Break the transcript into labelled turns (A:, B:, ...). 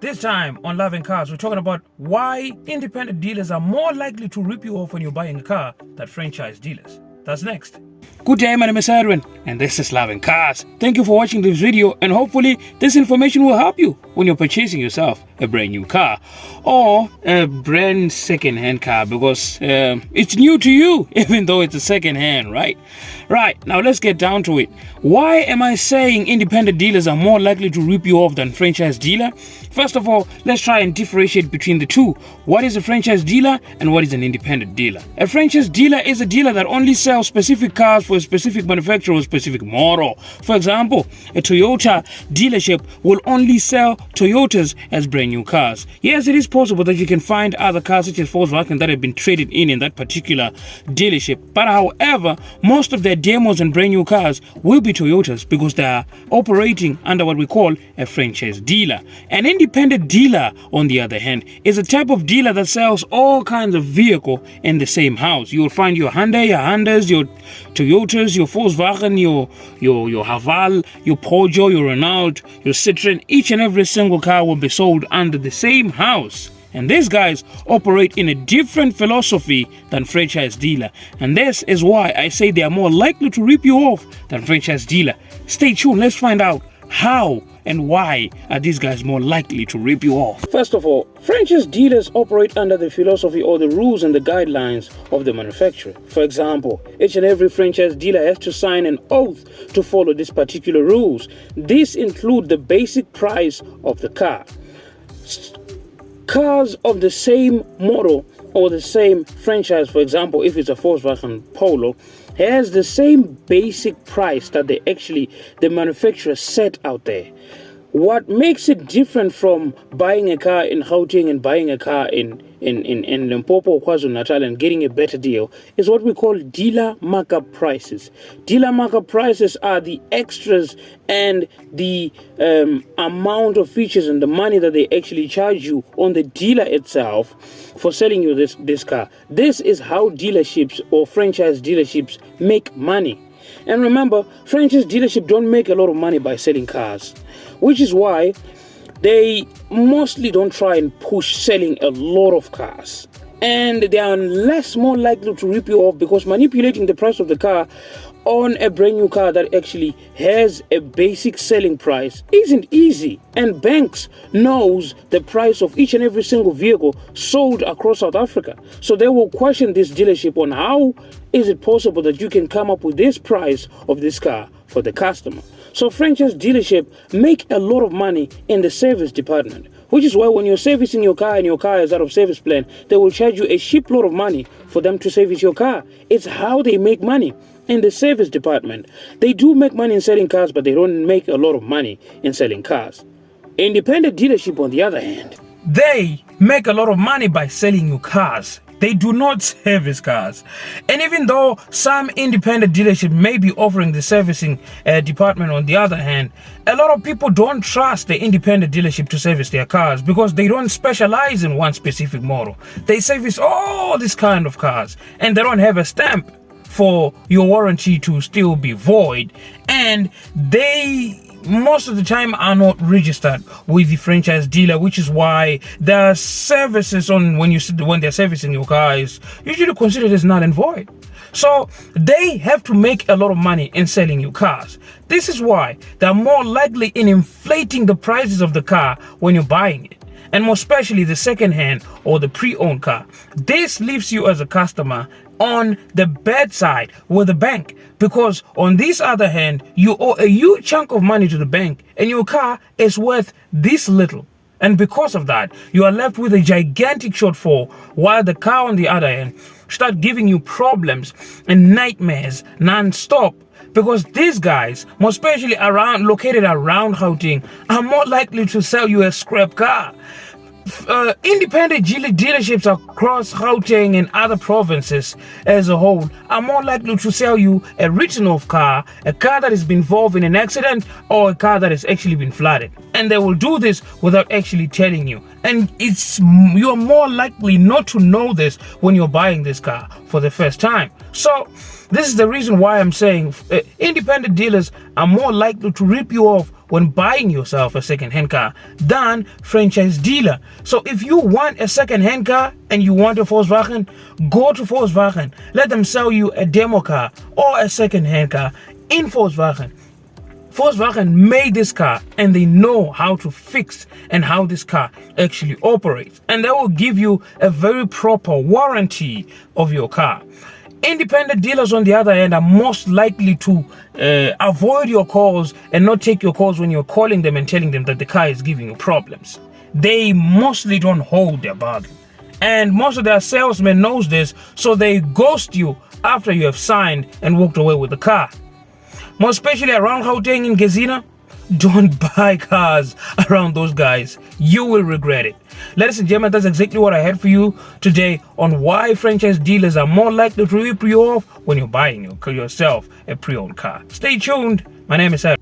A: This time on Loving Cars, we're talking about why independent dealers are more likely to rip you off when you're buying a car than franchise dealers. That's next. Good day, my name is Edwin, and this is Loving Cars. Thank you for watching this video, and hopefully this information will help you when you're purchasing yourself a brand new car or a brand second-hand car, because it's new to you, even though it's a second-hand, right? Right, now let's get down to it. Why am I saying independent dealers are more likely to rip you off than franchise dealer? First of all, let's try and differentiate between the two. What is a franchise dealer and what is an independent dealer? A franchise dealer is a dealer that only sells specific cars for a specific manufacturer or specific model. For example, a Toyota dealership will only sell Toyotas as brand new cars. Yes, it is possible that you can find other cars such as Volkswagen that have been traded in that particular dealership. But however, most of their demos and brand new cars will be Toyotas because they are operating under what we call a franchise dealer. An independent dealer, on the other hand, is a type of dealer that sells all kinds of vehicle in the same house. You will find your Hyundai, your Hondas, your Toyotas, your Volkswagen, your Haval, your Peugeot, your Renault, your Citroen. Each and every single car will be sold under the same house. And these guys operate in a different philosophy than franchise dealer. And this is why I say they are more likely to rip you off than franchise dealer. Stay tuned, let's find out how and why are these guys more likely to rip you off. First of all, franchise dealers operate under the philosophy or the rules and the guidelines of the manufacturer. For example, each and every franchise dealer has to sign an oath to follow these particular rules. These include the basic price of the car. Cars of the same model or the same franchise, for example, if it's a Volkswagen Polo, has the same basic price that the manufacturer set out there. What makes it different from buying a car in Gauteng and buying a car in Limpopo or KwaZulu-Natal and getting a better deal is what we call dealer markup prices. Dealer markup prices are the extras and the amount of features and the money that they actually charge you on the dealer itself for selling you this car. This is how dealerships or franchise dealerships make money. And remember, franchise dealerships don't make a lot of money by selling cars, which is why they mostly don't try and push selling a lot of cars. And they are more likely to rip you off because manipulating the price of the car on a brand new car that actually has a basic selling price isn't easy. And banks knows the price of each and every single vehicle sold across South Africa. So they will question this dealership on how is it possible that you can come up with this price of this car for the customer. So franchise dealership make a lot of money in the service department, which is why when you're servicing your car and your car is out of service plan, they will charge you a shipload of money for them to service your car. It's how they make money in the service department. They do make money in selling cars, but they don't make a lot of money in selling cars. Independent dealership, on the other hand, they make a lot of money by selling you cars. They do not service cars. And even though some independent dealership may be offering the servicing department, on the other hand, a lot of people don't trust the independent dealership to service their cars because they don't specialize in one specific model. They service all these kind of cars and they don't have a stamp for your warranty to still be void, and they most of the time are not registered with the franchise dealer, which is why their services when they're servicing your car is usually considered as null and void. So they have to make a lot of money in selling you cars. This is why they're more likely in inflating the prices of the car when you're buying it, and more especially the second-hand or the pre-owned car. This leaves you as a customer on the bad side with the bank, because on this other hand, you owe a huge chunk of money to the bank and your car is worth this little. And because of that, you are left with a gigantic shortfall, while the car on the other hand start giving you problems and nightmares non-stop. Because these guys, more especially located around Gauteng, are more likely to sell you a scrap car. Independent dealerships across Gauteng and other provinces as a whole are more likely to sell you a written-off car, a car that has been involved in an accident, or a car that has actually been flooded. And they will do this without actually telling you. And you're more likely not to know this when you're buying this car for the first time. So this is the reason why I'm saying independent dealers are more likely to rip you off when buying yourself a second-hand car than franchise dealer. So if you want a second-hand car and you want a Volkswagen, go to Volkswagen. Let them sell you a demo car or a second-hand car in Volkswagen. Volkswagen made this car and they know how to fix and how this car actually operates, and they will give you a very proper warranty of your car. Independent dealers, on the other hand, are most likely to avoid your calls and not take your calls when you're calling them and telling them that the car is giving you problems. They mostly don't hold their bargain, and most of their salesmen knows this, so they ghost you after you have signed and walked away with the car. More especially around Gauteng in Gezina, don't buy cars around those guys. You will regret it. Ladies and gentlemen, that's exactly what I had for you today on why franchise dealers are more likely to rip you off when you're buying yourself a pre-owned car. Stay tuned. My name is Ed.